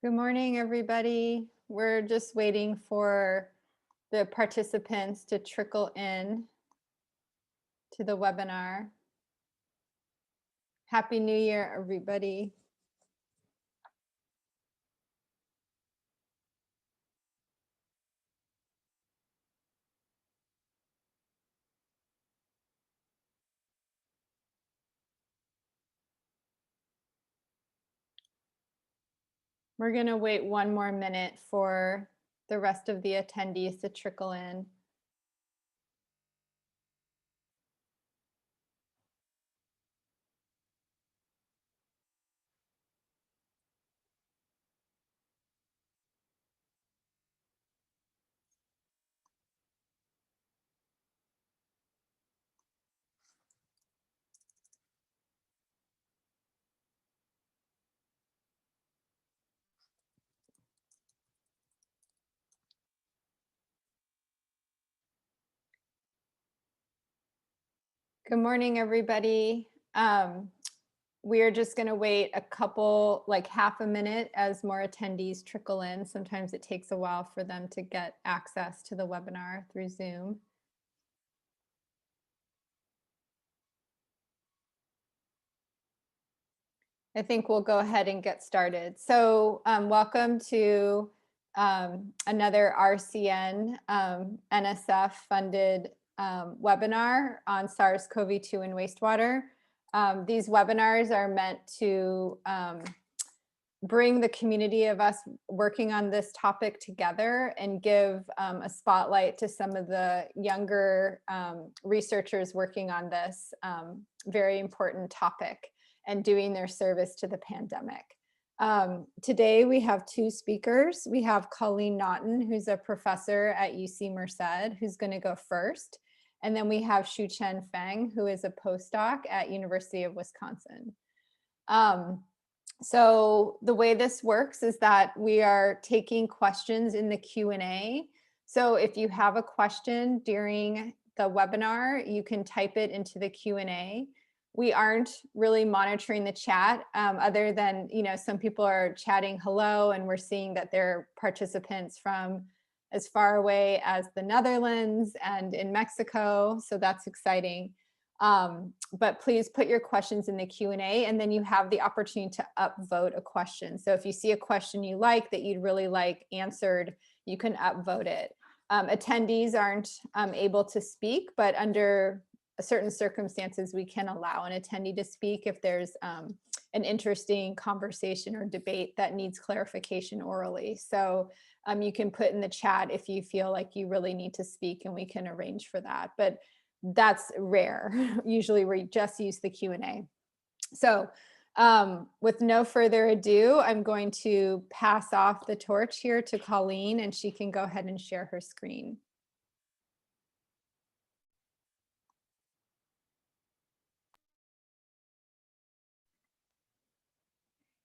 Good morning, everybody. We're just waiting for the participants to trickle in to the webinar. Happy New Year, everybody. We're going to wait one more minute for the rest of the attendees to trickle in. Good morning, everybody. We are just going to wait a couple, like half a minute as more attendees trickle in. Sometimes it takes a while for them to get access to the webinar through Zoom. I think we'll go ahead and get started. So welcome to another RCN NSF funded webinar on SARS-CoV-2 and wastewater. These webinars are meant to bring the community of us working on this topic together and give a spotlight to some of the younger researchers working on this very important topic and doing their service to the pandemic. Today we have two speakers. We have Colleen Naughton, who's a professor at UC Merced, who's going to go first. And then we have Shuchen Feng, who is a postdoc at University of Wisconsin. So the way this works is that we are taking questions in the Q&A. So if you have a question during the webinar, you can type it into the Q&A. We aren't really monitoring the chat other than, some people are chatting hello, and we're seeing that there are participants from as far away as the Netherlands and in Mexico. So that's exciting. But please put your questions in the Q&A, and then you have the opportunity to upvote a question. So if you see a question you like that you'd really like answered, you can upvote it. Attendees aren't able to speak, but under certain circumstances, we can allow an attendee to speak if there's an interesting conversation or debate that needs clarification orally. So you can put in the chat if you feel like you really need to speak, and we can arrange for that. But that's rare. Usually we just use the Q&A. So with no further ado, I'm going to pass off the torch here to Colleen, and she can go ahead and share her screen.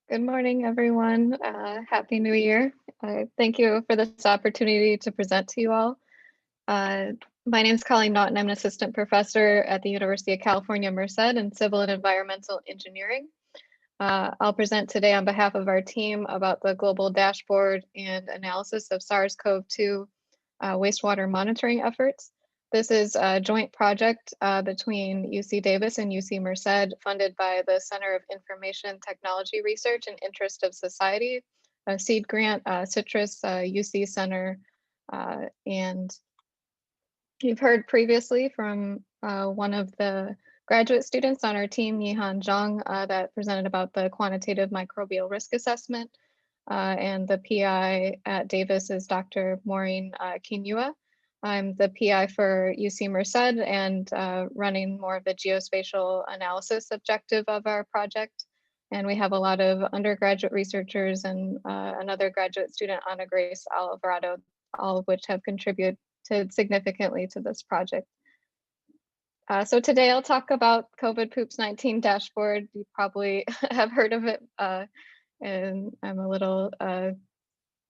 Good morning, everyone. Happy New Year. Thank you for this opportunity to present to you all. My name is Colleen Naughton. I'm an assistant professor at the University of California, Merced in civil and environmental engineering. I'll present today on behalf of our team about the global dashboard and analysis of SARS-CoV-2 wastewater monitoring efforts. This is a joint project between UC Davis and UC Merced, funded by the Center of Information Technology Research and Interest of Society, a seed grant, Citrus, UC Center, and you've heard previously from one of the graduate students on our team, Yihan Zhang, that presented about the quantitative microbial risk assessment, and the PI at Davis is Dr. Maureen Kinyua. I'm the PI for UC Merced and running more of the geospatial analysis objective of our project. And we have a lot of undergraduate researchers and another graduate student, Ana Grace Alvarado, all of which have contributed significantly to this project. So today I'll talk about COVID Poops 19 dashboard. You probably have heard of it, and I'm a little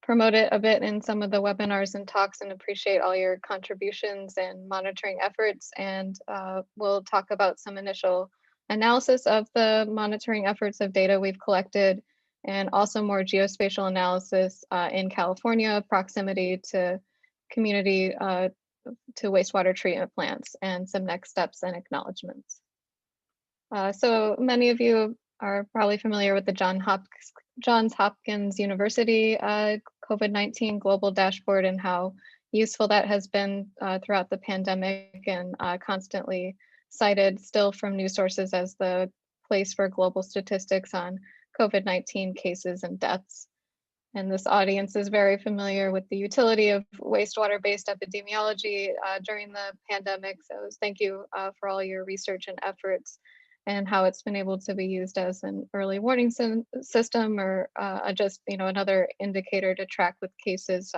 promote it a bit in some of the webinars and talks, and appreciate all your contributions and monitoring efforts. And we'll talk about some initial analysis of the monitoring efforts of data we've collected, and also more geospatial analysis in California, proximity to community to wastewater treatment plants, and some next steps and acknowledgements. So many of you are probably familiar with the Johns Hopkins University COVID-19 global dashboard and how useful that has been throughout the pandemic, and constantly cited still from news sources as the place for global statistics on COVID-19 cases and deaths. And this audience is very familiar with the utility of wastewater-based epidemiology during the pandemic. So thank you for all your research and efforts, and how it's been able to be used as an early warning system, or just another indicator to track with cases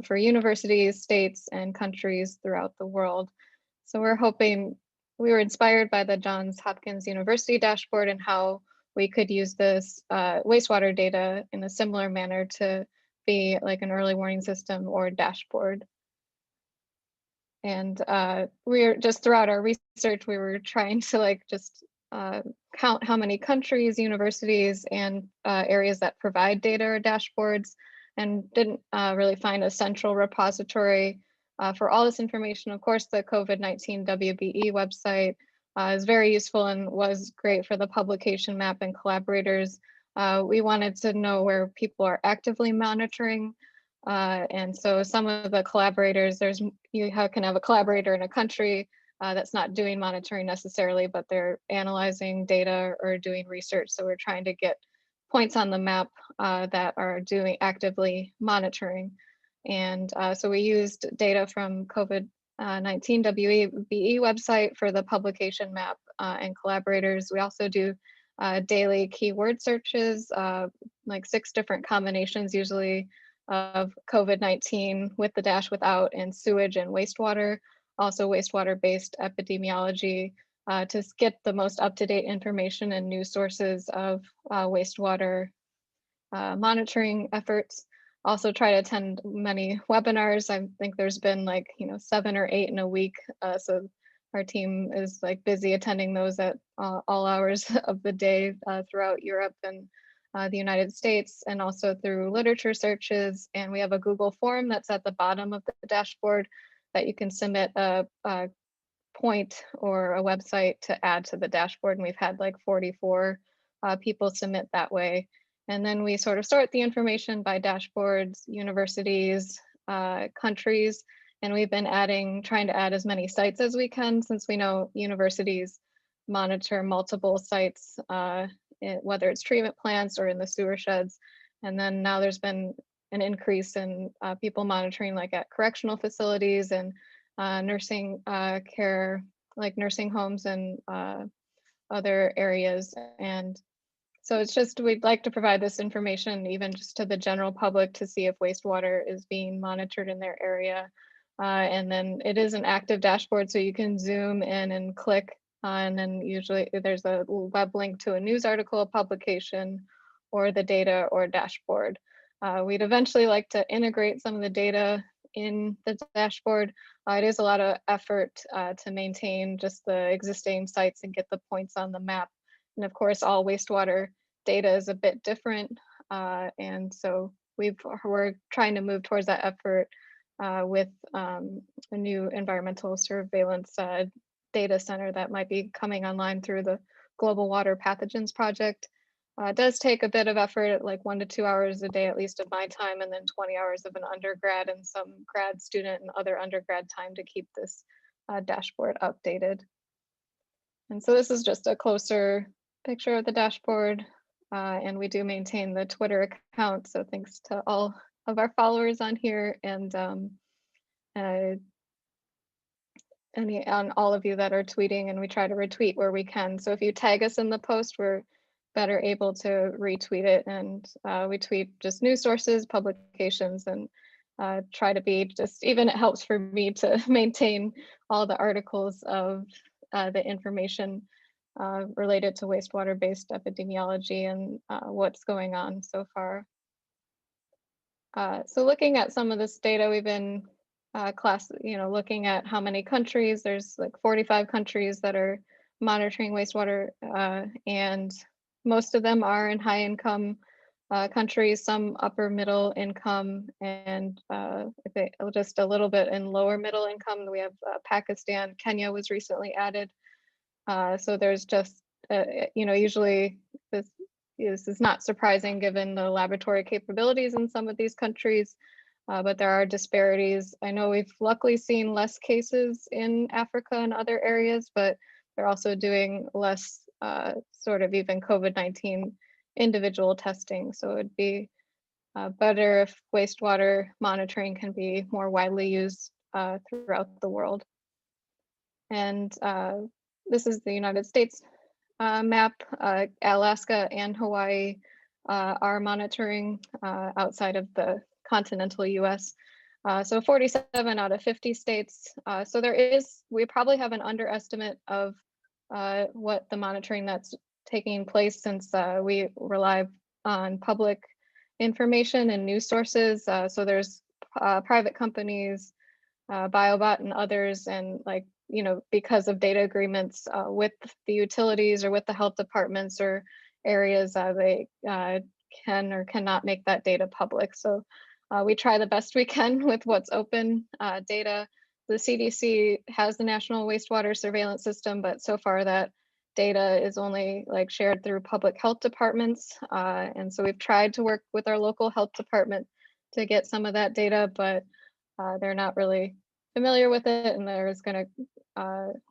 for universities, states, and countries throughout the world. So we were inspired by the Johns Hopkins University dashboard and how we could use this wastewater data in a similar manner to be like an early warning system or dashboard. And we're just throughout our research, we were trying to count how many countries, universities, and areas that provide data or dashboards, and didn't really find a central repository for all this information. Of course, the COVID-19 WBE website is very useful and was great for the publication map and collaborators. We wanted to know where people are actively monitoring. And so some of the collaborators, you can have a collaborator in a country that's not doing monitoring necessarily, but they're analyzing data or doing research. So we're trying to get points on the map that are doing actively monitoring. And so we used data from COVID-19 WBE website for the publication map and collaborators. We also do daily keyword searches, like 6 different combinations usually of COVID-19 with the dash without, and sewage and wastewater, also wastewater-based epidemiology, to get the most up-to-date information and news sources of wastewater monitoring efforts. Also try to attend many webinars. I think there's been 7 or 8 in a week. So our team is busy attending those at all hours of the day throughout Europe and the United States, and also through literature searches. And we have a Google form that's at the bottom of the dashboard that you can submit a point or a website to add to the dashboard. And we've had 44 people submit that way. And then we sort of sort the information by dashboards, universities, countries, and we've been trying to add as many sites as we can, since we know universities monitor multiple sites, whether it's treatment plants or in the sewer sheds. And then now there's been an increase in people monitoring at correctional facilities and nursing care, like nursing homes and other areas. And so it's just, we'd like to provide this information even just to the general public to see if wastewater is being monitored in their area. And then it is an active dashboard, so you can zoom in and click, and then usually there's a web link to a news article, a publication, or the data or dashboard. We'd eventually like to integrate some of the data in the dashboard. It is a lot of effort to maintain just the existing sites and get the points on the map. And of course, all wastewater data is a bit different. And so we're trying to move towards that effort with a new environmental surveillance data center that might be coming online through the Global Water Pathogens Project. It does take a bit of effort, like 1 to 2 hours a day, at least of my time, and then 20 hours of an undergrad and some grad student and other undergrad time to keep this dashboard updated. And so this is just a closer picture of the dashboard. And we do maintain the Twitter account. So thanks to all of our followers on here, and on all of you that are tweeting, and we try to retweet where we can. So if you tag us in the post, we're better able to retweet it. And we tweet just news sources, publications, and try to be even it helps for me to maintain all the articles of the information related to wastewater-based epidemiology and what's going on so far. So looking at some of this data, we've been looking at how many countries. There's 45 countries that are monitoring wastewater, and most of them are in high income countries, some upper middle income, and just a little bit in lower middle income. We have Pakistan, Kenya was recently added. So there's just, usually this is not surprising given the laboratory capabilities in some of these countries, but there are disparities. I know we've luckily seen less cases in Africa and other areas, but they're also doing less sort of even COVID-19 individual testing. So it'd be better if wastewater monitoring can be more widely used throughout the world. And this is the United States map. Alaska and Hawaii are monitoring outside of the continental US. So 47 out of 50 states. So we probably have an underestimate of what the monitoring that's taking place, since we rely on public information and news sources. So there's private companies, BioBot and others, and because of data agreements with the utilities or with the health departments or areas, they can or cannot make that data public. So we try the best we can with what's open data. The CDC has the National Wastewater Surveillance System, but so far that data is only shared through public health departments. And so we've tried to work with our local health department to get some of that data, but they're not really familiar with it, and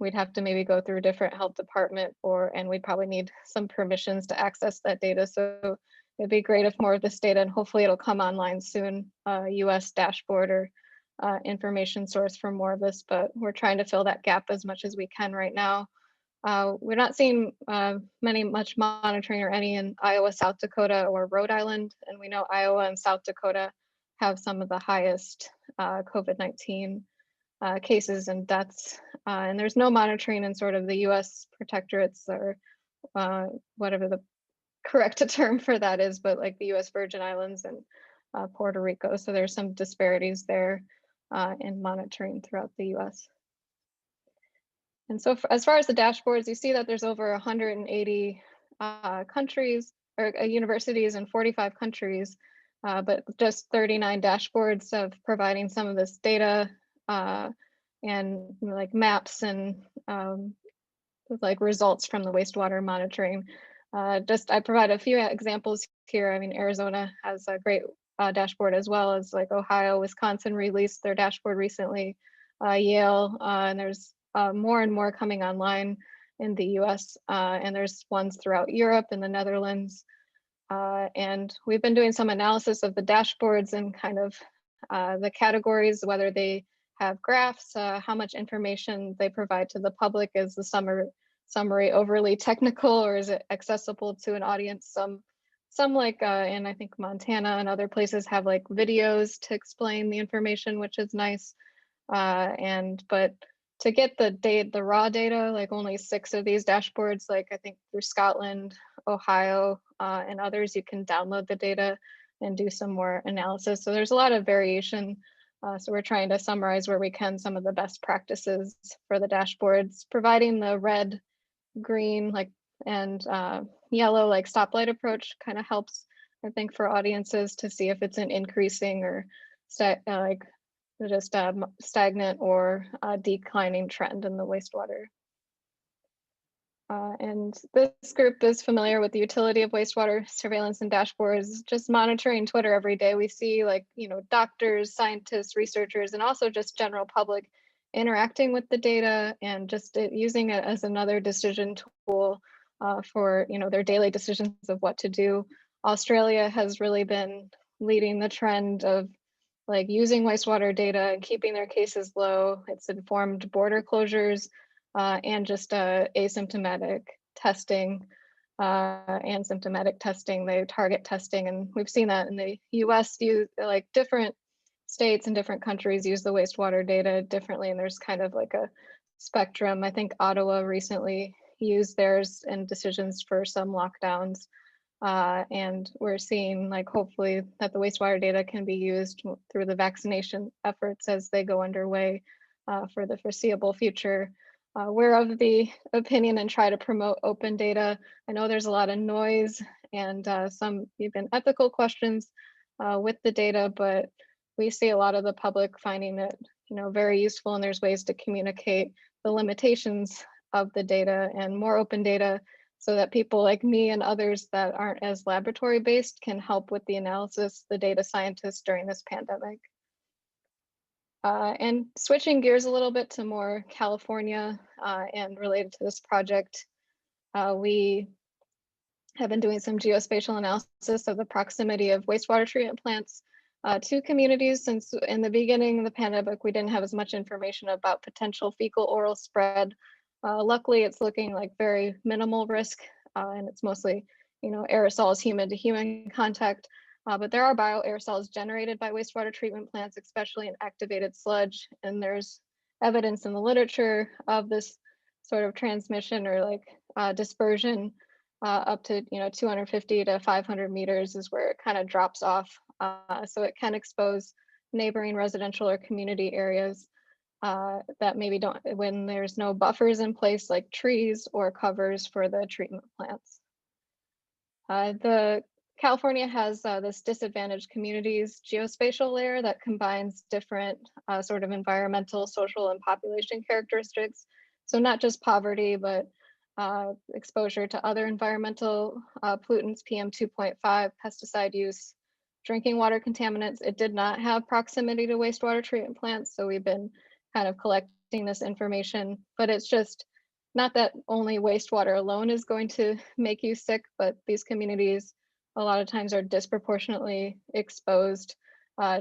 we'd have to maybe go through a different health department, and we'd probably need some permissions to access that data. So it'd be great if more of this data, and hopefully it'll come online soon, US dashboard or information source for more of this, but we're trying to fill that gap as much as we can right now. We're not seeing much monitoring or any in Iowa, South Dakota, or Rhode Island, and we know Iowa and South Dakota have some of the highest COVID-19 cases and deaths, and there's no monitoring in sort of the US protectorates, or whatever the correct term for that is, but like the US Virgin Islands and Puerto Rico. So there's some disparities there in monitoring throughout the US. And so as far as the dashboards, you see that there's over 180 countries or universities in 45 countries, but just 39 dashboards of providing some of this data and maps and results from the wastewater monitoring. I provide a few examples here. I mean, Arizona has a great dashboard, as well as Ohio, Wisconsin released their dashboard recently, Yale, and there's more and more coming online in the US, and there's ones throughout Europe and the Netherlands. And we've been doing some analysis of the dashboards and kind of the categories, whether they have graphs, how much information they provide to the public. Is the summary overly technical, or is it accessible to an audience? Some in I think Montana and other places have videos to explain the information, which is nice. But to get the raw data, only 6 of these dashboards, I think through Scotland, Ohio, and others, you can download the data and do some more analysis. So there's a lot of variation. So we're trying to summarize where we can some of the best practices for the dashboards, providing the red, green, and yellow stoplight approach kind of helps, I think, for audiences to see if it's an increasing or just stagnant or declining trend in the wastewater. And this group is familiar with the utility of wastewater surveillance and dashboards. Just monitoring Twitter every day, we see doctors, scientists, researchers, and also just general public interacting with the data and just using it as another decision tool for their daily decisions of what to do. Australia has really been leading the trend of using wastewater data and keeping their cases low. It's informed border closures and just asymptomatic testing and symptomatic testing. They target testing, and we've seen that in the US. Different states and different countries use the wastewater data differently, and there's kind of a spectrum. I think Ottawa recently used theirs in decisions for some lockdowns. And we're seeing hopefully that the wastewater data can be used through the vaccination efforts as they go underway for the foreseeable future. we're of the opinion and try to promote open data. I know there's a lot of noise and some even ethical questions with the data, but we see a lot of the public finding it, very useful, and there's ways to communicate the limitations of the data and more open data so that people like me and others that aren't as laboratory based can help with the analysis, the data scientists during this pandemic. And switching gears a little bit to more California and related to this project, we have been doing some geospatial analysis of the proximity of wastewater treatment plants to communities. Since in the beginning of the pandemic, we didn't have as much information about potential fecal oral spread. Luckily, it's looking like very minimal risk, and it's mostly, aerosols, human to human contact. But there are bioaerosols generated by wastewater treatment plants, especially in activated sludge. And there's evidence in the literature of this sort of transmission or like dispersion up to 250 to 500 meters is where it kind of drops off. So it can expose neighboring residential or community areas that maybe don't, when there's no buffers in place like trees or covers for the treatment plants. The California has this disadvantaged communities geospatial layer that combines different sort of environmental, social, and population characteristics. So not just poverty, but exposure to other environmental pollutants, PM 2.5, pesticide use, drinking water contaminants. It did not have proximity to wastewater treatment plants, so we've been kind of collecting this information, but it's just not that only wastewater alone is going to make you sick, but these communities a lot of times are disproportionately exposed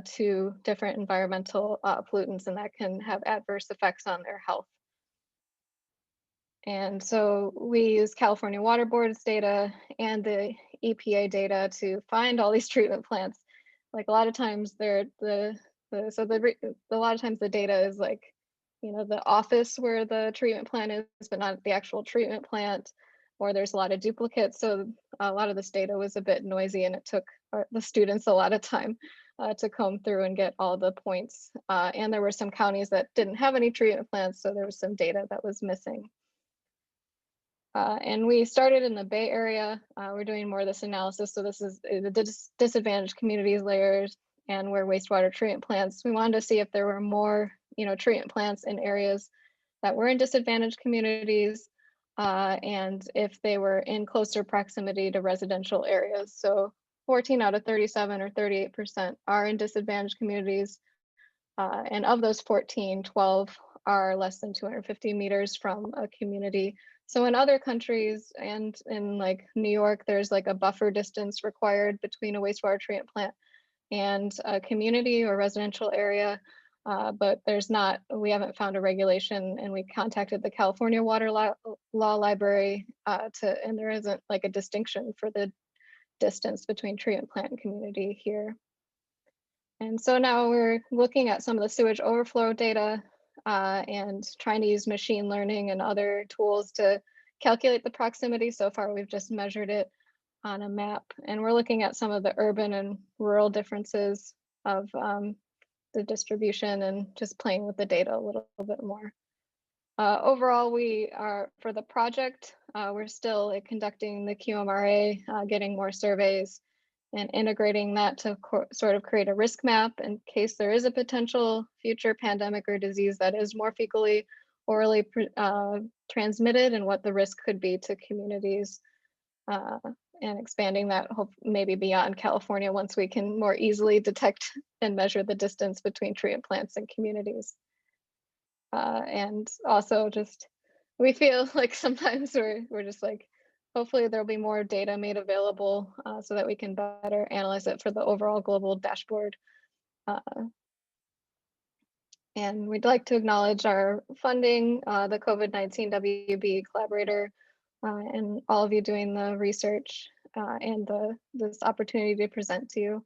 to different environmental pollutants, and that can have adverse effects on their health. And so we use California Water Board's data and the EPA data to find all these treatment plants. Like a lot of times a lot of times the data is like, the office where the treatment plant is, but not the actual treatment plant, or there's a lot of duplicates. So a lot of this data was a bit noisy, and it took the students a lot of time to comb through and get all the points. And there were some counties that didn't have any treatment plants, so there was some data that was missing. And we started in the Bay Area. We're doing more of this analysis. So this is the disadvantaged communities layers and where wastewater treatment plants. We wanted to see if there were more, treatment plants in areas that were in disadvantaged communities and if they were in closer proximity to residential areas. So 14 out of 37 or 38% are in disadvantaged communities. And of those 14, 12 are less than 250 meters from a community. So in other countries and in like New York, there's like a buffer distance required between a wastewater treatment plant and a community or residential area. But there's not, we haven't found a regulation, and we contacted the California Water Law Library and there isn't like a distinction for the distance between treatment plant and community here. And so now we're looking at some of the sewage overflow data and trying to use machine learning and other tools to calculate the proximity. So far, we've just measured it on a map, and we're looking at some of the urban and rural differences of the distribution and just playing with the data a little bit more. Overall, we are, for the project, we're still conducting the QMRA, getting more surveys and integrating that to sort of create a risk map in case there is a potential future pandemic or disease that is more fecally orally transmitted, and what the risk could be to communities, and expanding that maybe beyond California once we can more easily detect and measure the distance between treatment plants and communities. And also just, we feel like sometimes we're just like, hopefully there'll be more data made available so that we can better analyze it for the overall global dashboard. And we'd like to acknowledge our funding, the COVID-19 WB collaborator, and all of you doing the research and this opportunity to present to you.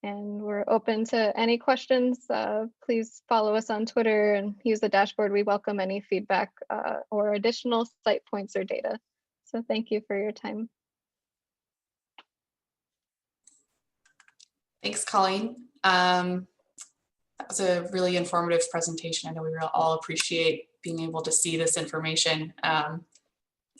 And we're open to any questions. Please follow us on Twitter and use the dashboard. We welcome any feedback or additional site points or data. So thank you for your time. Thanks, Colleen. That was a really informative presentation. I know we all appreciate being able to see this information. And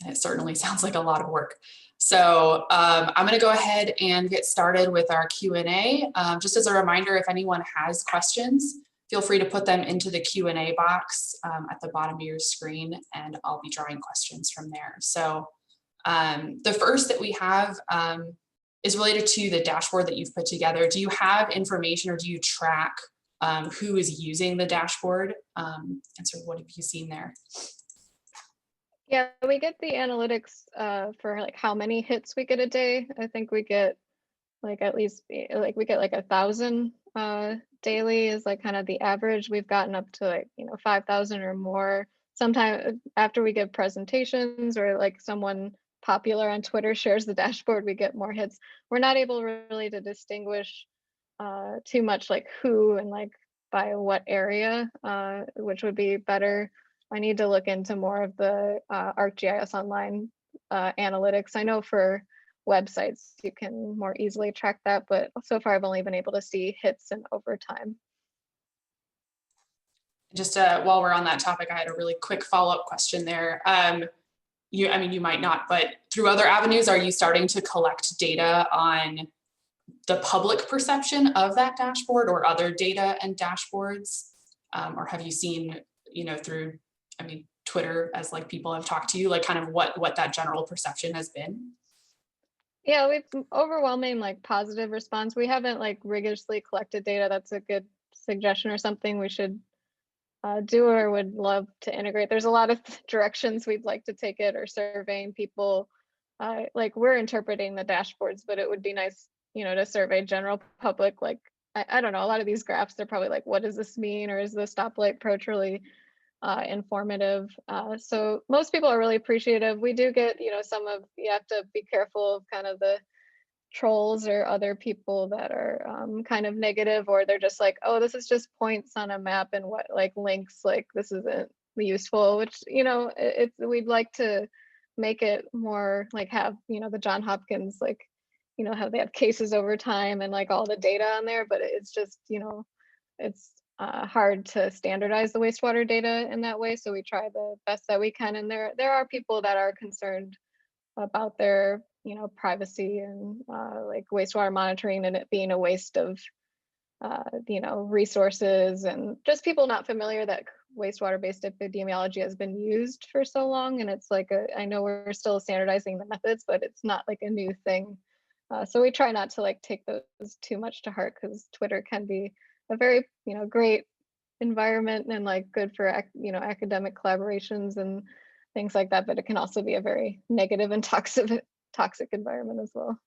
it certainly sounds like a lot of work. So I'm going to go ahead and get started with our Q&A. Just as a reminder, if anyone has questions, feel free to put them into the Q&A box at the bottom of your screen, and I'll be drawing questions from there. So the first that we have is related to the dashboard that you've put together. Do you have information, or do you track who is using the dashboard? And so what have you seen there? Yeah, we get the analytics for like how many hits we get a day. I think we get like at least like we get like 1,000 daily is like kind of the average. We've gotten up to like 5,000 or more. Sometimes after we give presentations or like someone popular on Twitter shares the dashboard, we get more hits. We're not able really to distinguish too much like who and like by what area, which would be better. I need to look into more of the ArcGIS Online analytics. I know for websites you can more easily track that, but so far I've only been able to see hits and overtime. Just while we're on that topic, I had a really quick follow-up question there. You might not, but through other avenues, are you starting to collect data on the public perception of that dashboard or other data and dashboards? Or have you seen, through, Twitter, as like people have talked to you, like kind of what that general perception has been? Yeah, we've overwhelming like positive response. We haven't like rigorously collected data. That's a good suggestion or something we should do or would love to integrate. There's a lot of directions we'd like to take it, or surveying people. Like we're interpreting the dashboards, but it would be nice, to survey general public. Like, I don't know, a lot of these graphs, they're probably like, what does this mean? Or is the stoplight approach really informative? So most people are really appreciative. We do get, you have to be careful of kind of the trolls or other people that are kind of negative, or they're just like, oh, this is just points on a map and what like links, like this isn't useful, which we'd like to make it more like have the John Hopkins, like how they have cases over time and like all the data on there, but it's just it's hard to standardize the wastewater data in that way, so we try the best that we can. And there are people that are concerned about their privacy and like wastewater monitoring and it being a waste of resources, and just people not familiar that wastewater based epidemiology has been used for so long. And it's like I know we're still standardizing the methods, but it's not like a new thing. So we try not to like take those too much to heart, because Twitter can be a very great environment and like good for academic collaborations and things like that, but it can also be a very negative and toxic environment as well.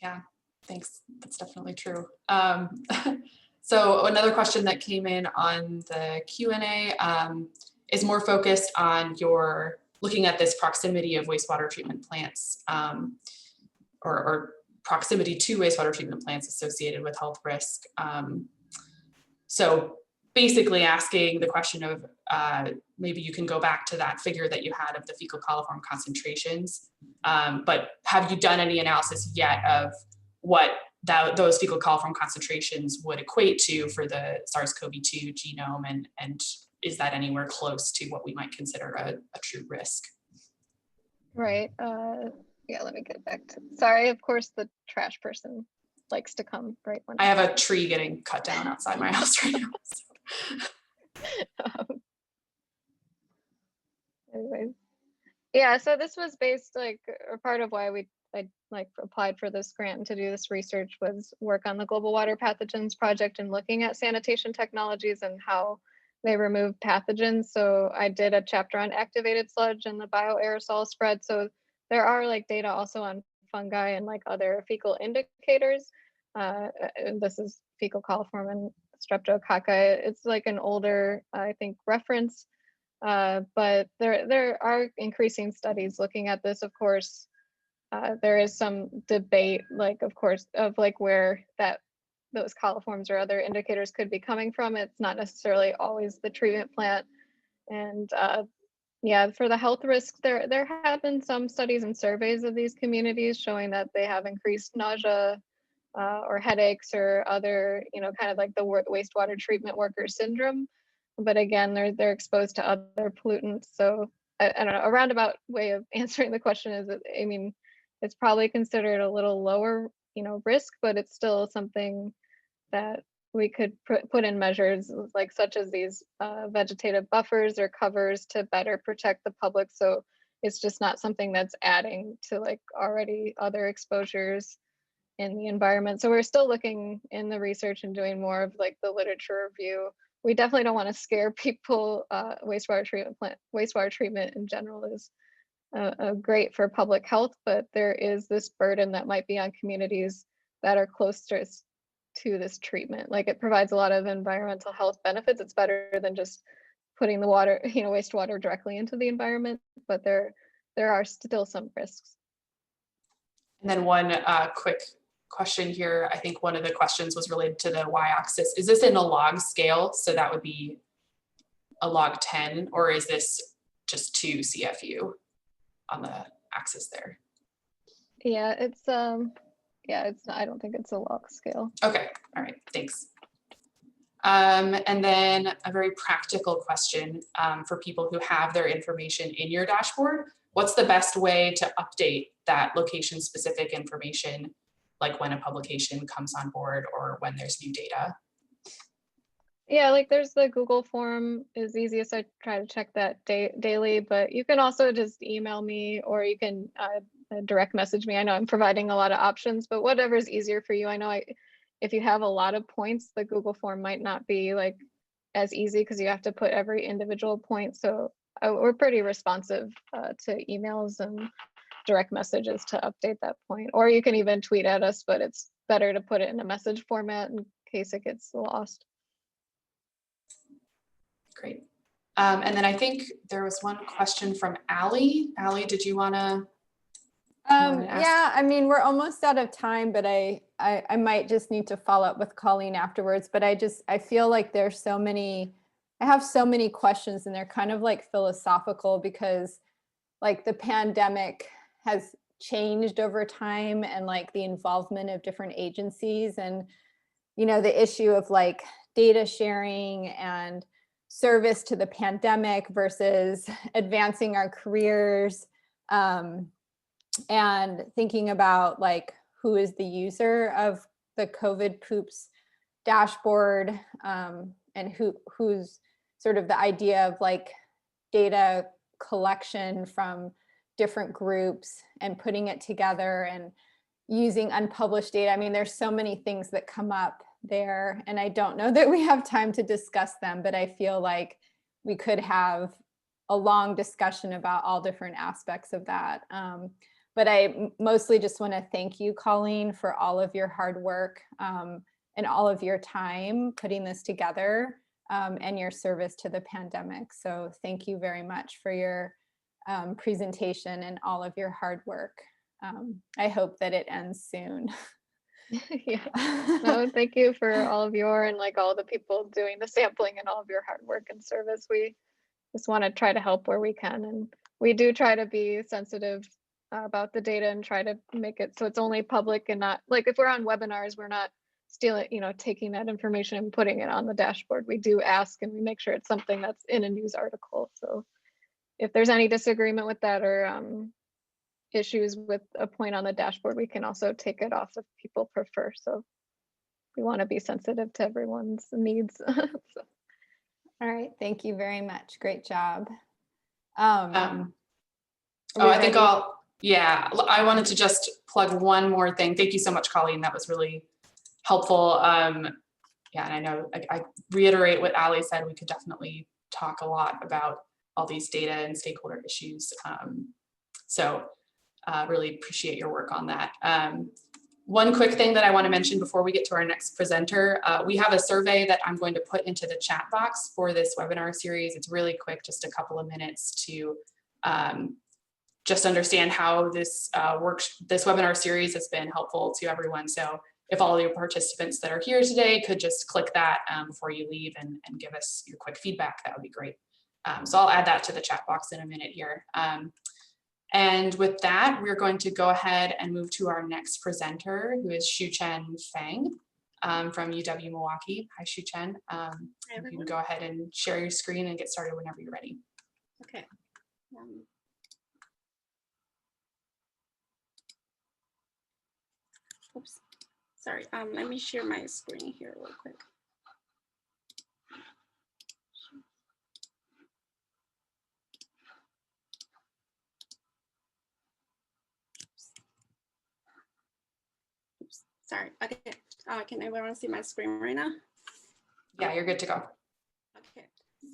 Yeah, thanks. That's definitely true. So another question that came in on the Q&A is more focused on your looking at this proximity of wastewater treatment plants, or proximity to wastewater treatment plants associated with health risk. So basically asking the question of maybe you can go back to that figure that you had of the fecal coliform concentrations, but have you done any analysis yet of what those fecal coliform concentrations would equate to for the SARS-CoV-2 genome, and is that anywhere close to what we might consider a true risk? Right. Yeah, let me get back to, sorry, of course the trash person likes to come right when I have a tree getting cut down outside my house right now. So. Anyways, yeah, so this was based like, or part of why I like applied for this grant to do this research was work on the global water pathogens project and looking at sanitation technologies and how they remove pathogens. So I did a chapter on activated sludge and the bioaerosol spread. So there are like data also on fungi and like other fecal indicators. This is fecal coliform and streptococci. It's like an older, I think, reference, but there are increasing studies looking at this. Of course, there is some debate, like, of course, of like where those coliforms or other indicators could be coming from. It's not necessarily always the treatment plant. And yeah, for the health risks, there have been some studies and surveys of these communities showing that they have increased nausea or headaches or other, kind of like the wastewater treatment worker syndrome. but again, they're exposed to other pollutants. So I don't know, a roundabout way of answering the question is that, I mean, it's probably considered a little lower, risk, but it's still something that we could put in measures like such as these vegetative buffers or covers to better protect the public. So it's just not something that's adding to like already other exposures in the environment. So we're still looking in the research and doing more of like the literature review. We definitely don't want to scare people. Wastewater treatment in general is great for public health, but there is this burden that might be on communities that are closest to this treatment. Like it provides a lot of environmental health benefits. It's better than just putting the water, wastewater directly into the environment, but there are still some risks. And then one quick question here. I think one of the questions was related to the y-axis. Is this in a log scale? So that would be a log 10, or is this just 2 CFU on the axis there? Yeah, it's it's not, I don't think it's a log scale. Okay, all right, thanks. And then a very practical question for people who have their information in your dashboard. What's the best way to update that location specific information, like when a publication comes on board or when there's new data? Yeah, like there's the Google form is easiest. I try to check that daily, but you can also just email me or you can direct message me. I know I'm providing a lot of options, but whatever is easier for you. I know if you have a lot of points, the Google form might not be like as easy because you have to put every individual point. So we're pretty responsive to emails and direct messages to update that point. Or you can even tweet at us, but it's better to put it in a message format in case it gets lost. Great. And then I think there was one question from Allie. Allie, did you want to? Yeah, I mean, we're almost out of time, but I might just need to follow up with Colleen afterwards. But I feel like I have so many questions and they're kind of like philosophical because like the pandemic has changed over time and like the involvement of different agencies and, the issue of like data sharing and service to the pandemic versus advancing our careers, and thinking about like who is the user of the COVID poops dashboard, and who's sort of the idea of like data collection from different groups and putting it together and using unpublished data. I mean, there's so many things that come up there, and I don't know that we have time to discuss them, but I feel like we could have a long discussion about all different aspects of that. But I mostly just want to thank you, Colleen, for all of your hard work and all of your time putting this together, and your service to the pandemic. So thank you very much for your presentation and all of your hard work. I hope that it ends soon. Yeah, no, thank you for all of and like all the people doing the sampling and all of your hard work and service. We just want to try to help where we can, and we do try to be sensitive about the data and try to make it so it's only public and not like if we're on webinars, we're not stealing, taking that information and putting it on the dashboard. We do ask and we make sure it's something that's in a news article. So if there's any disagreement with that or issues with a point on the dashboard, we can also take it off if people prefer. So we want to be sensitive to everyone's needs. So. All right, thank you very much. Great job. I think I wanted to just plug one more thing. Thank you so much, Colleen. That was really helpful. Yeah, and I know I reiterate what Ali said. We could definitely talk a lot about all these data and stakeholder issues. So really appreciate your work on that. One quick thing that I want to mention before we get to our next presenter, we have a survey that I'm going to put into the chat box for this webinar series. It's really quick, just a couple of minutes to just understand how this this webinar series has been helpful to everyone. So if all of your participants that are here today could just click that before you leave and give us your quick feedback, that would be great. So I'll add that to the chat box in a minute here. And with that, we're going to go ahead and move to our next presenter, who is Shuchen Feng. from UW-Milwaukee. Hi, Shuchen. You can go ahead and share your screen and get started whenever you're ready. Okay. Oops, sorry. Let me share my screen here real quick. Oops, sorry. Okay. Can everyone see my screen right now? Yeah, you're good to go. Okay.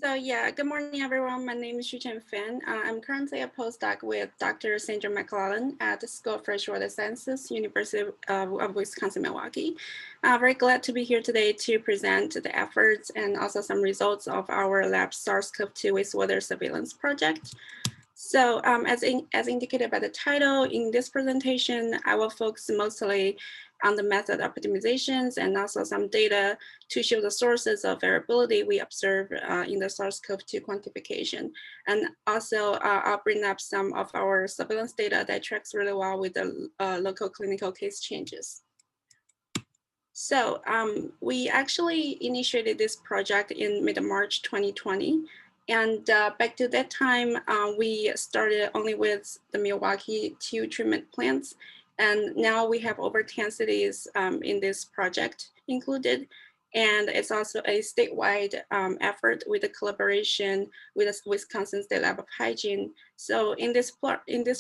So yeah, good morning, everyone. My name is Shuchen Feng. I'm currently a postdoc with Dr. Sandra McClellan at the School of Freshwater Sciences, University of Wisconsin-Milwaukee. Very glad to be here today to present the efforts and also some results of our lab SARS-CoV-2 wastewater surveillance project. So as indicated by the title, in this presentation, I will focus mostly on the method optimizations and also some data to show the sources of variability we observe in the SARS-CoV-2 quantification. And also I'll bring up some of our surveillance data that tracks really well with the local clinical case changes. So we actually initiated this project in mid-March 2020. And back to that time, we started only with the Milwaukee 2 treatment plants. And now we have over 10 cities in this project included. And it's also a statewide effort with a collaboration with the Wisconsin State Lab of Hygiene. So in this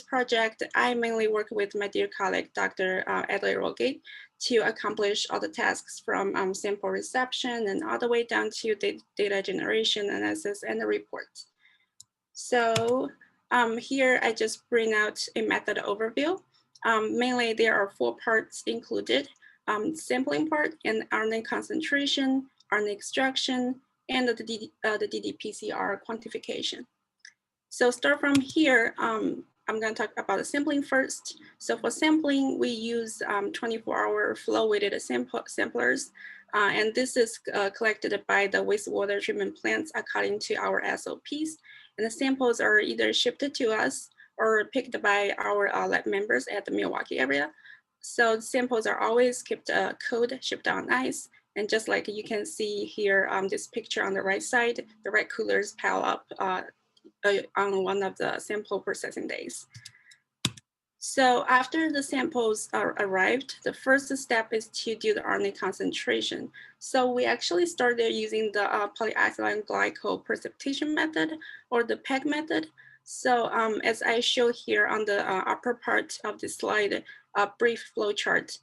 project, I mainly work with my dear colleague, Dr. Adlai Rogate, to accomplish all the tasks from sample reception and all the way down to data generation, analysis, and the report. So here I just bring out a method overview. Mainly there are 4 parts included: sampling part and RNA concentration, RNA extraction, and the ddPCR quantification. So start from here. I'm going to talk about the sampling first. So for sampling, we use 24-hour flow-weighted samplers. And this is collected by the wastewater treatment plants according to our SOPs. And the samples are either shipped to us or picked by our lab members at the Milwaukee area. So the samples are always kept cold, shipped on ice. And just like you can see here, this picture on the right side, the red coolers pile up on one of the sample processing days. So after the samples are arrived, the first step is to do the RNA concentration. So we actually started using the polyethylene glycol precipitation method, or the PEG method. So as I show here on the upper part of the slide, a brief flow chart.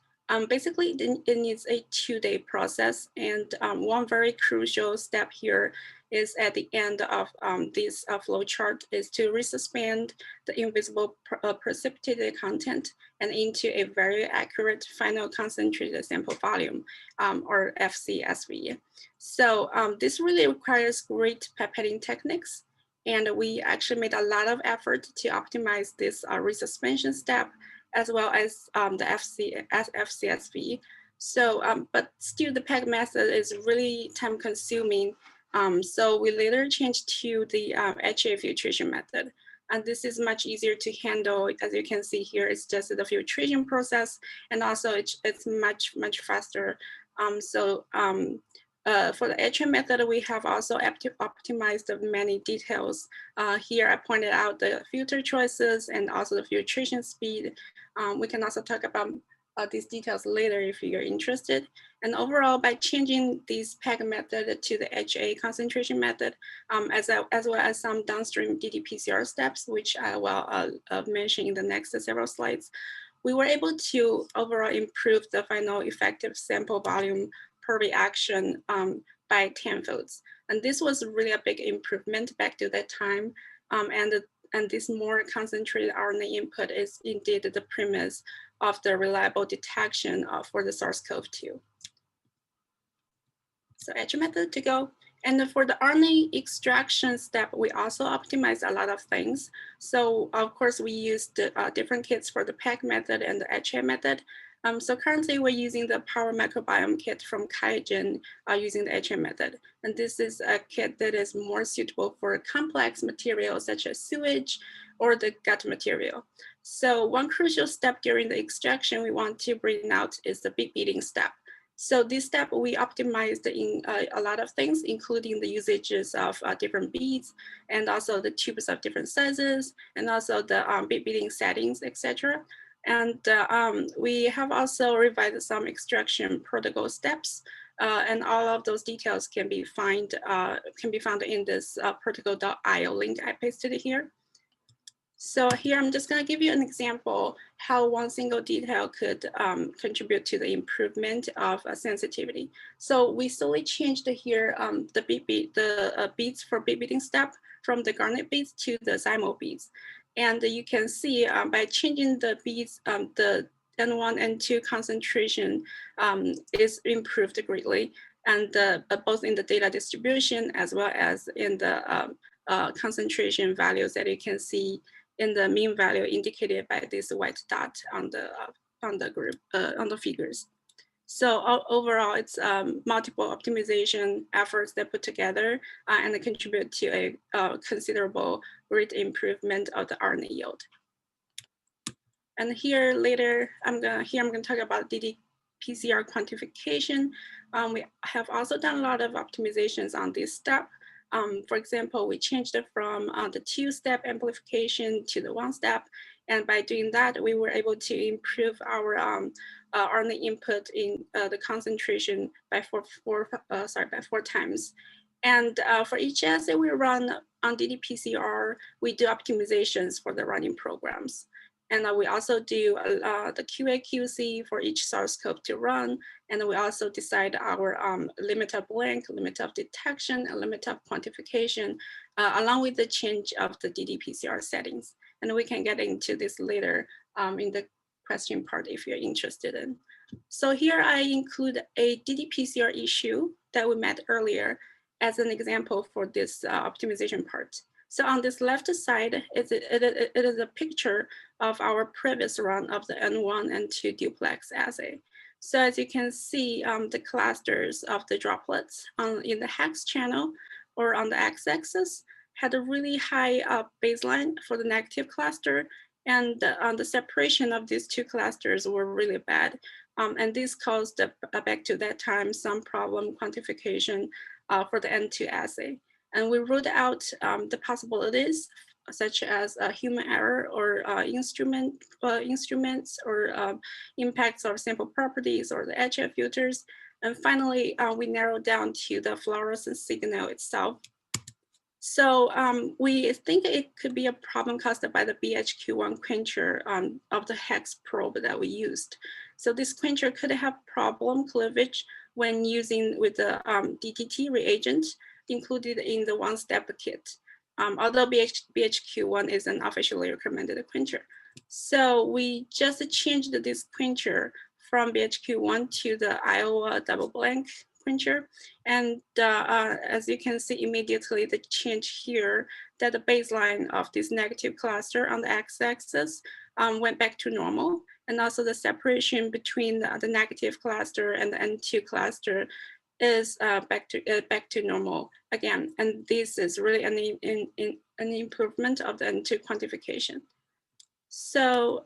Basically, it needs a 2-day process. And one very crucial step here is at the end of this flow chart is to resuspend the invisible precipitated content and into a very accurate final concentrated sample volume, or FCSV. So this really requires great pipetting techniques. And we actually made a lot of effort to optimize this resuspension step, as well as the FCSV. So, but still the PEG method is really time consuming. So we later changed to the HA filtration method. And this is much easier to handle. As you can see here, it's just the filtration process. And also it's much faster. For the HA method, we have also optimized many details. Here I pointed out the filter choices and also the filtration speed. We can also talk about these details later if you're interested. And overall, by changing this PEG method to the HA concentration method, as well as some downstream ddPCR steps, which I will mention in the next several slides, we were able to overall improve the final effective sample volume per reaction by 10-folds. And this was really a big improvement back to that time. And this more concentrated RNA input is indeed the premise of the reliable detection for the SARS-CoV-2. So HA method to go. And for the RNA extraction step, we also optimize a lot of things. So of course, we used different kits for the PEG method and the HA method. So currently we're using the Power Microbiome kit from QIAGEN using the HA method. And this is a kit that is more suitable for complex materials such as sewage or the gut material. So one crucial step during the extraction we want to bring out is the bead beating step. So this step we optimized in a lot of things, including the usages of different beads and also the tubes of different sizes and also the bead beading settings, etc. And we have also revised some extraction protocol steps, and all of those details can be found in this protocol.io link I pasted here. So here I'm just going to give you an example how one single detail could contribute to the improvement of sensitivity. So we slowly changed here the beads for bead beading step from the garnet beads to the zymo beads. And you can see by changing the beads, the N1 and N2 concentration is improved greatly, and both in the data distribution as well as in the concentration values that you can see in the mean value indicated by this white dot on the figures. So overall, it's multiple optimization efforts that put together and contribute to a considerable rate improvement of the RNA yield. And here later, I'm gonna talk about ddPCR quantification. We have also done a lot of optimizations on this step. For example, we changed it from the 2-step amplification to the 1-step. And by doing that, we were able to improve our RNA input in the concentration by 4 times. And for each assay we run on ddPCR, we do optimizations for the running programs. And we also do the QA/QC for each source scope to run. And we also decide our limit of blank, limit of detection, and limit of quantification, along with the change of the ddPCR settings. And we can get into this later in the question part if you're interested in. So here I include a ddPCR issue that we met earlier as an example for this optimization part. So on this left side, it is a picture of our previous run of the N1 and N2 duplex assay. So as you can see, the clusters of the droplets in the hex channel or on the x-axis had a really high baseline for the negative cluster, and the separation of these two clusters were really bad. And this caused, back to that time, some problem quantification for the N2 assay. And we ruled out the possibilities such as human error or instruments or impacts of sample properties or the HF filters. And finally, we narrowed down to the fluorescence signal itself. So we think it could be a problem caused by the BHQ1 quencher of the hex probe that we used. So this quencher could have problem cleavage when using with the DTT reagent included in the 1-step kit, although BHQ1 is an officially recommended quencher. So we just changed this quencher from BHQ1 to the Iowa double blank quencher. And as you can see immediately, the change here that the baseline of this negative cluster on the x-axis went back to normal. And also the separation between the negative cluster and the N2 cluster is back to normal again. And this is really an improvement of the N2 quantification. So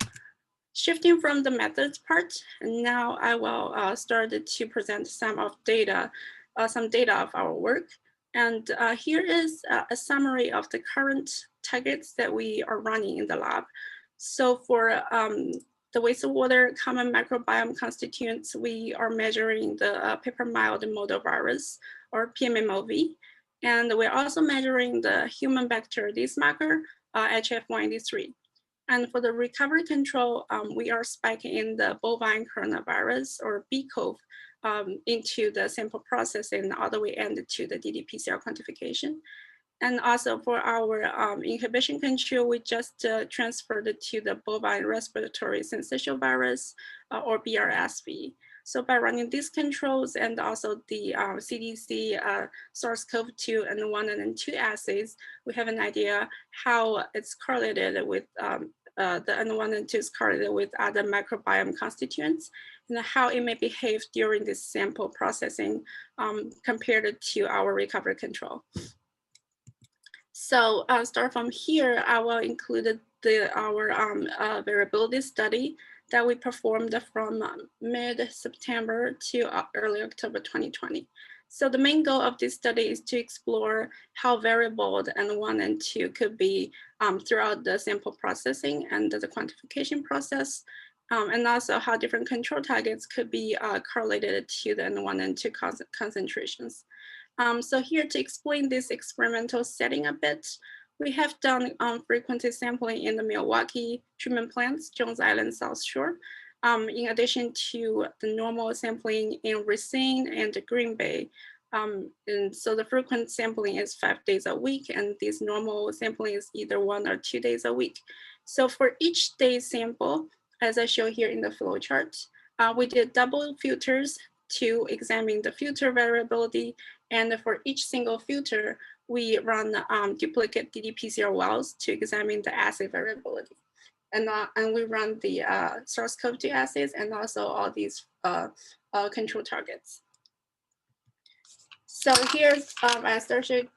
shifting from the methods part, and now I will start to present some data of our work. And here is a summary of the current targets that we are running in the lab. So for the wastewater common microbiome constituents, we are measuring the paper-mild model virus, or PMMOV. And we're also measuring the human bacterial disease marker, HF183. And for the recovery control, we are spiking in the bovine coronavirus, or BCOV, into the sample processing all the way into the ddPCR quantification. And also for our inhibition control, we just transferred it to the bovine respiratory syncytial virus, or BRSV. So by running these controls and also the CDC SARS-CoV-2 and N1 and N2 assays, we have an idea how it's correlated with the N1 and N2 is correlated with other microbiome constituents, and how it may behave during this sample processing compared to our recovery control. So start from here, I will include our variability study that we performed from mid-September to early October 2020. So the main goal of this study is to explore how variable the N1 and 2 could be throughout the sample processing and the quantification process, and also how different control targets could be correlated to the N1 and 2 concentrations. So here to explain this experimental setting a bit, we have done frequency sampling in the Milwaukee treatment plants, Jones Island, South Shore, in addition to the normal sampling in Racine and Green Bay. And so the frequent sampling is 5 days a week, and this normal sampling is either 1 or 2 days a week. So for each day sample, as I show here in the flow chart, we did double filters to examine the filter variability. And for each single filter, we run duplicate ddPCR wells to examine the assay variability. And we run the SARS-CoV-2 assays and also all these control targets. So here's, I started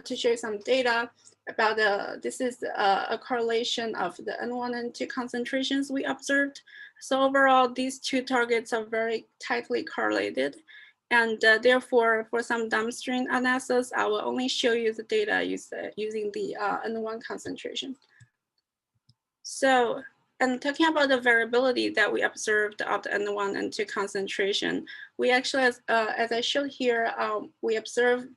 to show you some data about this is a correlation of the N1 and 2 concentrations we observed. So overall, these two targets are very tightly correlated. And therefore, for some downstream analysis, I will only show you the data using the N1 concentration. So, and talking about the variability that we observed of the N1 and 2 concentration, we actually, as I showed here, we observed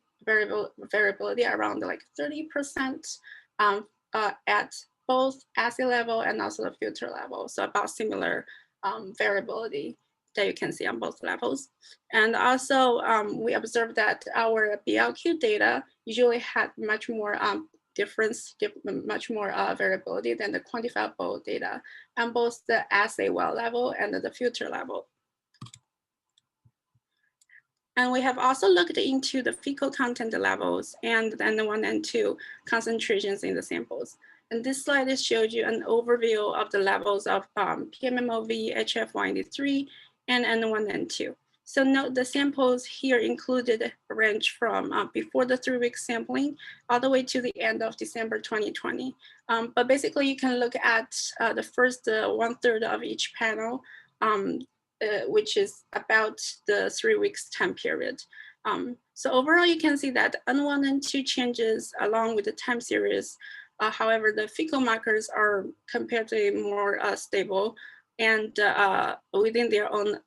variability around like 30% at both assay level and also the filter level. So about similar variability that you can see on both levels. And also we observed that our BLQ data usually had much more much more variability than the quantifiable data on both the assay well level and the filter level. And we have also looked into the fecal content levels and the N1 and 2 concentrations in the samples. And this slide shows you an overview of the levels of PMMOV, HF183, and N1 and 2. So note the samples here included range from before the 3-week sampling all the way to the end of December 2020. But basically you can look at the first 1/3 of each panel, which is about the 3 weeks time period. So overall, you can see that N1 and 2 changes along with the time series. However, the fecal markers are comparatively more stable and within their own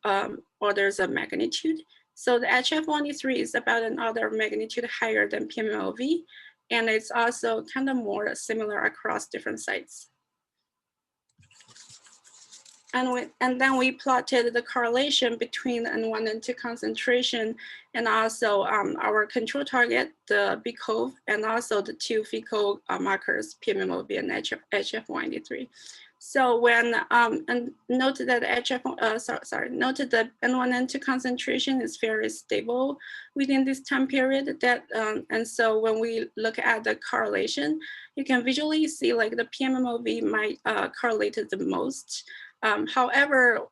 orders of magnitude. So the HF183 is about an order of magnitude higher than PMMOV, and it's also kind of more similar across different sites. And then we plotted the correlation between the N1 and 2 concentration and also our control target, the BCOV, and also the 2 fecal markers, PMMOV and HF183. So when and noted that noted that N1 and 2 concentration is very stable within this time period. That and so when we look at the correlation, you can visually see like the PMMOV might correlate the most. However,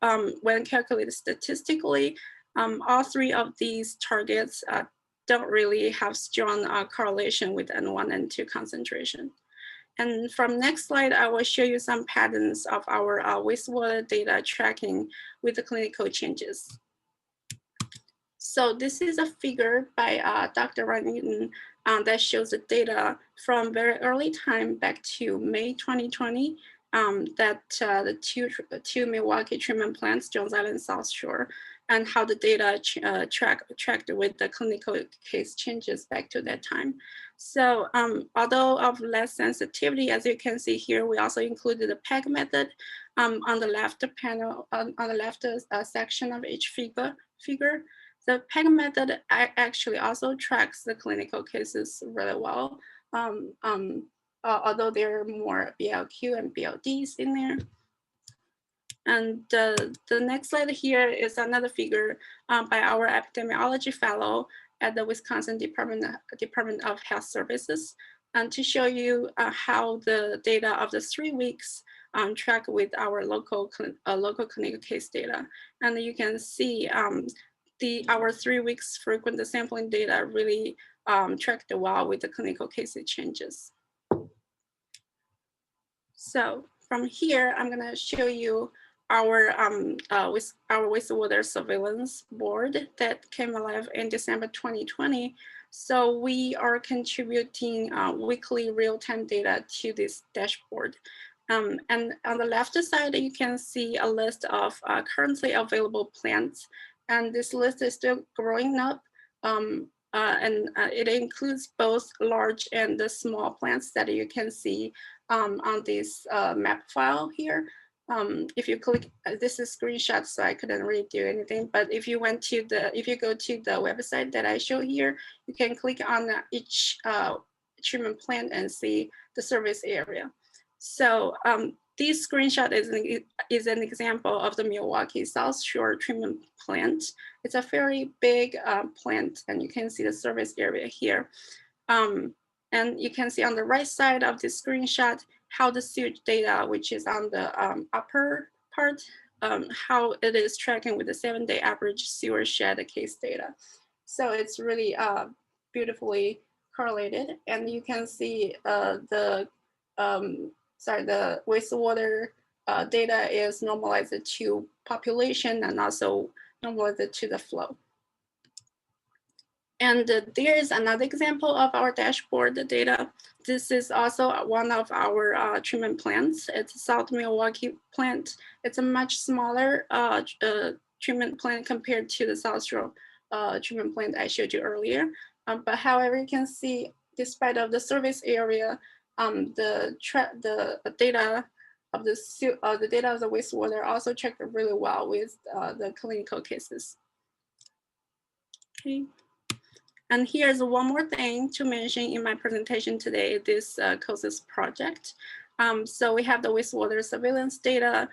when calculated statistically, all 3 of these targets don't really have strong correlation with N1 and 2 concentration. And from next slide, I will show you some patterns of our wastewater data tracking with the clinical changes. So this is a figure by Dr. Naughton that shows the data from very early time back to May 2020 that the two Milwaukee treatment plants, Jones Island, South Shore, and how the data tracked with the clinical case changes back to that time. So although of less sensitivity, as you can see here, we also included the PEG method on the left panel, on the left section of each figure. The PEG method actually also tracks the clinical cases really well, although there are more BLQ and BLDs in there. And the next slide here is another figure by our epidemiology fellow at the Wisconsin Department of Health Services, and to show you how the data of the 3 weeks track with our local clinical case data. And you can see our 3 weeks frequent sampling data really tracked well with the clinical case changes. So from here, I'm gonna show you with our wastewater surveillance board that came alive in December 2020. So we are contributing weekly real-time data to this dashboard. And on the left side, you can see a list of currently available plants. And this list is still growing up. It includes both large and the small plants that you can see on this map file here. If you click, this is screenshot, so I couldn't really do anything. But if you go to the website that I show here, you can click on each treatment plant and see the service area. So this screenshot is an example of the Milwaukee South Shore treatment plant. It's a very big plant, and you can see the service area here. And you can see on the right side of the screenshot how the sewage data, which is on the upper part, how it is tracking with the 7-day average sewer shed case data. So it's really beautifully correlated, and you can see the wastewater data is normalized to population and also normalized to the flow. And there is another example of our dashboard data. This is also one of our treatment plants. It's a South Milwaukee plant. It's a much smaller treatment plant compared to the South Shore treatment plant I showed you earlier. But however, you can see, despite of the service area, the data of the data of the wastewater also checked really well with the clinical cases. Okay. And here's one more thing to mention in my presentation today, this COSIS project. So we have the wastewater surveillance data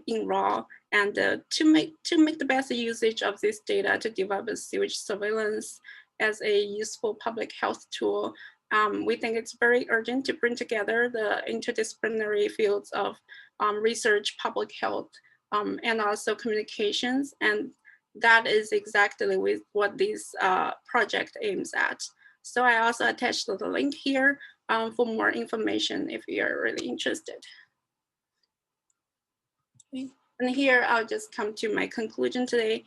in raw, and to make the best usage of this data to develop a sewage surveillance as a useful public health tool, we think it's very urgent to bring together the interdisciplinary fields of research, public health, and also communications. And that is exactly with what this project aims at. So I also attached the link here for more information if you're really interested. Okay. And here I'll just come to my conclusion today.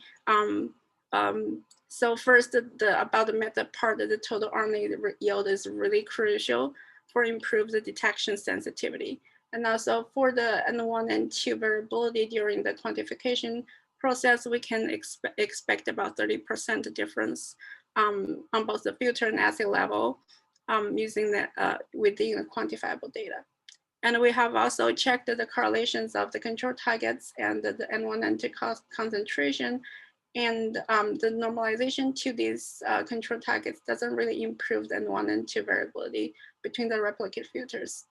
So first, about the method part of the total RNA yield is really crucial for improved detection sensitivity. And also for the N1 and 2 variability during the quantification process, we can expect about 30% difference on both the filter and assay level using the within the quantifiable data. And we have also checked the correlations of the control targets and the N1 and 2 concentration, and the normalization to these control targets doesn't really improve the N1 and 2 variability between the replicate filters.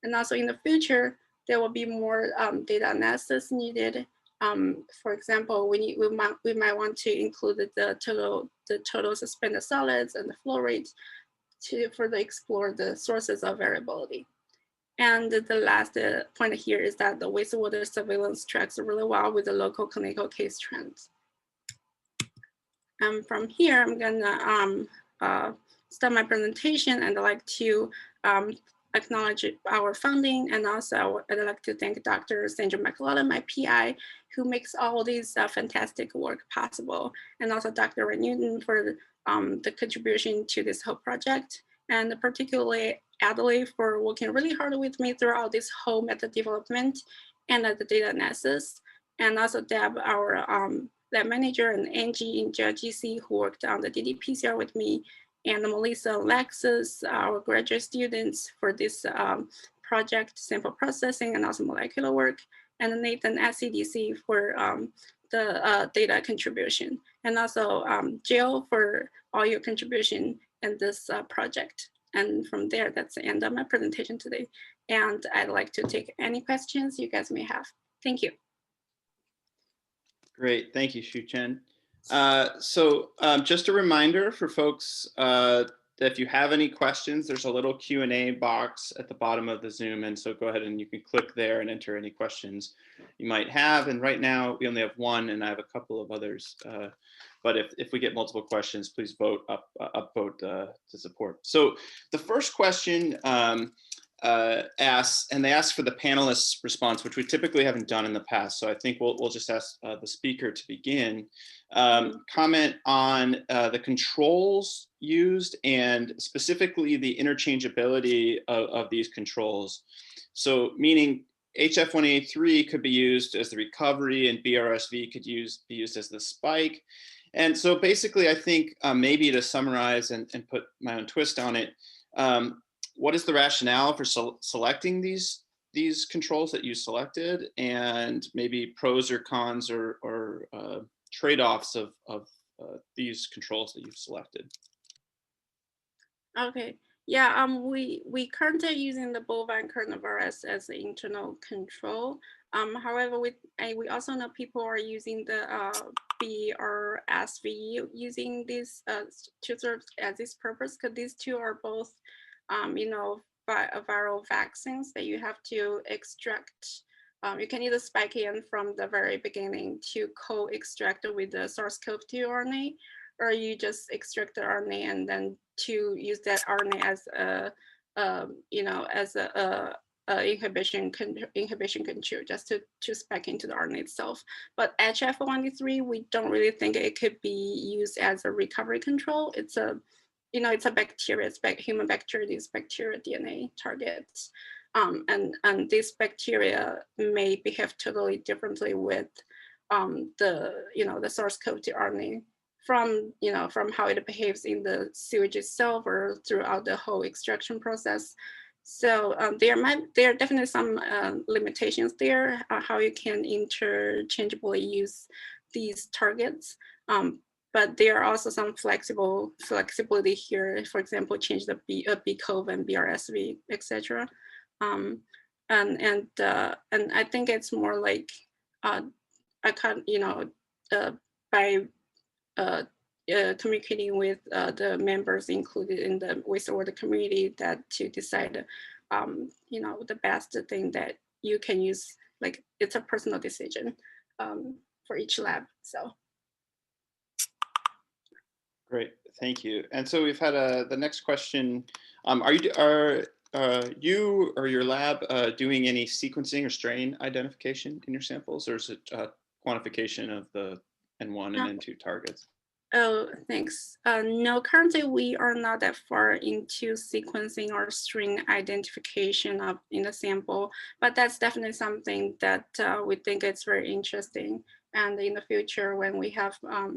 And also in the future, there will be more data analysis needed. For example, we might want to include the total suspended solids and the flow rate to further explore the sources of variability. And the last point here is that the wastewater surveillance tracks really well with the local clinical case trends. And from here, I'm gonna start my presentation, and I'd like to acknowledge our funding, and also I'd like to thank Dr. Sandra McLaughlin, my PI, who makes all these fantastic work possible, and also Dr. Ray Newton for the contribution to this whole project, and particularly Adley for working really hard with me throughout this whole method development and the data analysis, and also Deb, our lab manager, and Angie in GLGC who worked on the ddPCR with me, and Melissa and Lexus, our graduate students for this project, sample processing and also molecular work, and Nathan at CDC for the data contribution, and also Jill for all your contribution in this project. And from there, that's the end of my presentation today. And I'd like to take any questions you guys may have. Thank you. Great, thank you, Shuchen. Just a reminder for folks that if you have any questions, there's a little Q&A box at the bottom of the Zoom, and so go ahead and you can click there and enter any questions you might have. And right now we only have one, and I have a couple of others. But if we get multiple questions, please vote upvote to support. So the first question asks, and they ask for the panelists' response, which we typically haven't done in the past. So I think we'll just ask the speaker to begin. Comment on the controls used and specifically the interchangeability of these controls. So meaning HF183 could be used as the recovery and BRSV could be used as the spike. And so basically, I think maybe to summarize and put my own twist on it, what is the rationale for selecting these controls that you selected, and maybe pros or cons or trade-offs of these controls that you've selected? Okay. Yeah, we currently using the bovine coronavirus as the internal control. However, we also know people are using the BRSV using this to serve as this purpose, because these two are both, viral vaccines that you have to extract. You can either spike in from the very beginning to co-extract with the SARS-CoV-2 RNA, or you just extract the RNA and then to use that RNA as a inhibition control, just to spike into the RNA itself. But HF183, we don't really think it could be used as a recovery control. It's a bacteria, it's human bacteria, these bacteria DNA targets. And this bacteria may behave totally differently with the SARS-CoV-2 RNA from how it behaves in the sewage itself or throughout the whole extraction process. So there are definitely some limitations there, how you can interchangeably use these targets. But there are also some flexibility here. For example, change the BCOV and BRSV, etc. And I think it's more like by communicating with the members included in the wastewater community that to decide, the best thing that you can use. Like, it's a personal decision for each lab. So. Great, thank you. And so we've had the next question. Are you or your lab doing any sequencing or strain identification in your samples, or is it quantification of the N1 and N2 targets? Oh, thanks. No, currently we are not that far into sequencing or strain identification in the sample, but that's definitely something that we think it's very interesting. And in the future, when we have, have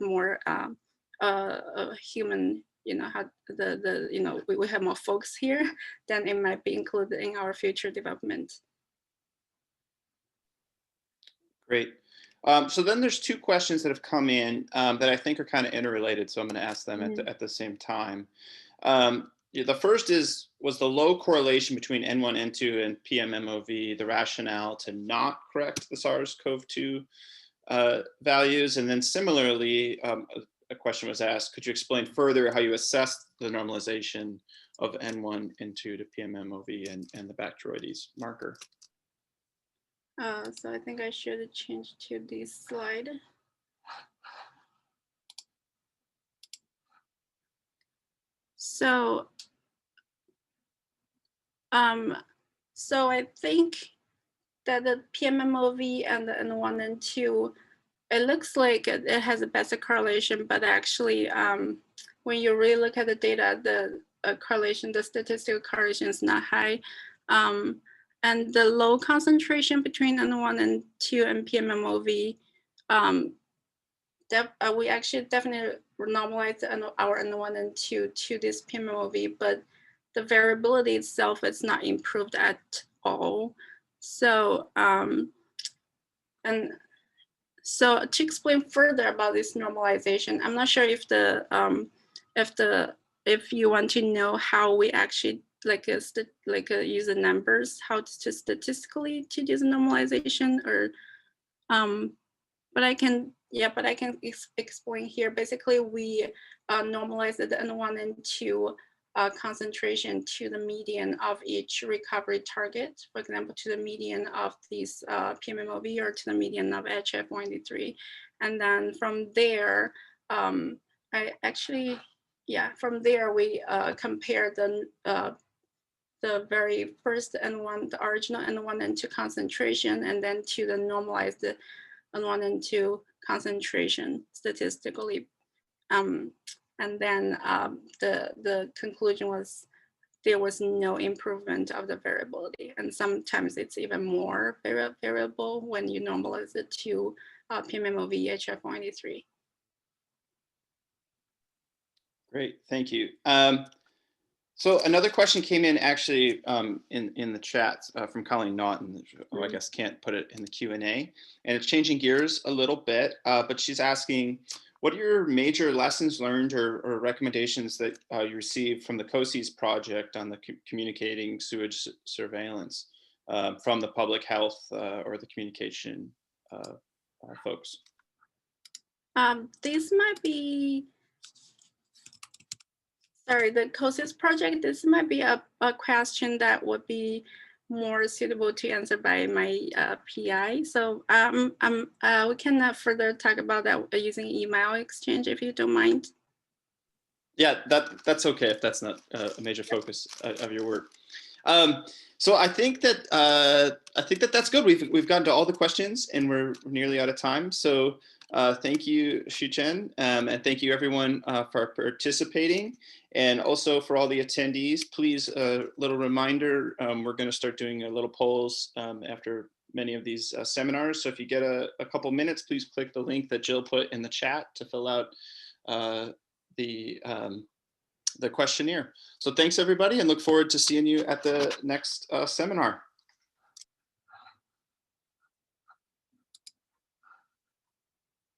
more human, we have more folks here, then it might be included in our future development. Great. So then there's two questions that have come in that I think are kind of interrelated, so I'm going to ask them at the same time. The first was the low correlation between N1, N2, and PMMOV, the rationale to not correct the SARS-CoV-2 values? And then similarly, a question was asked, could you explain further how you assessed the normalization of N1, N2 to PMMOV and the Bacteroides marker? So I think I should change to this slide. So, so I think that the PMMOV and the N1 N2, it looks like it has a better correlation, but actually, when you really look at the data, the correlation, the statistical correlation is not high. And the low concentration between N1 and N2 and PMMOV, we actually definitely normalized our N1 and N2 to this PMMOV, but the variability itself is not improved at all. So, and so to explain further about this normalization, I'm not sure if if you want to know how we actually use the numbers, how to statistically to do the normalization, or but I can explain here. Basically, we normalized the N1 and N2 concentration to the median of each recovery target, for example, to the median of these PMMOV or to the median of HF183. And then from there, I actually yeah, from there we compare the very first N1, the original N1 and 2 concentration, and then to the normalized N1 and 2 concentration statistically. And then the conclusion was there was no improvement of the variability. And sometimes it's even more variable when you normalize it to PMMO VHF 183. Great, thank you. So another question came in actually in the chat from Colleen Naughton, who I guess can't put it in the Q&A, and it's changing gears a little bit, but she's asking, what are your major lessons learned or recommendations that you received from the COSES project on the communicating sewage surveillance from the public health or the communication folks? This might be, sorry, the COSES project, this might be a question that would be more suitable to answer by my PI. So we can further talk about that using email exchange if you don't mind. Yeah, that's okay if that's not a major focus of your work. So I think that that's good. We've gotten to all the questions and we're nearly out of time. So thank you, Shuchen, and thank you everyone for participating, and also for all the attendees. Please, a little reminder, we're going to start doing a little polls after many of these seminars. So if you get a couple minutes, please click the link that Jill put in the chat to fill out the questionnaire. So thanks everybody, and look forward to seeing you at the next seminar.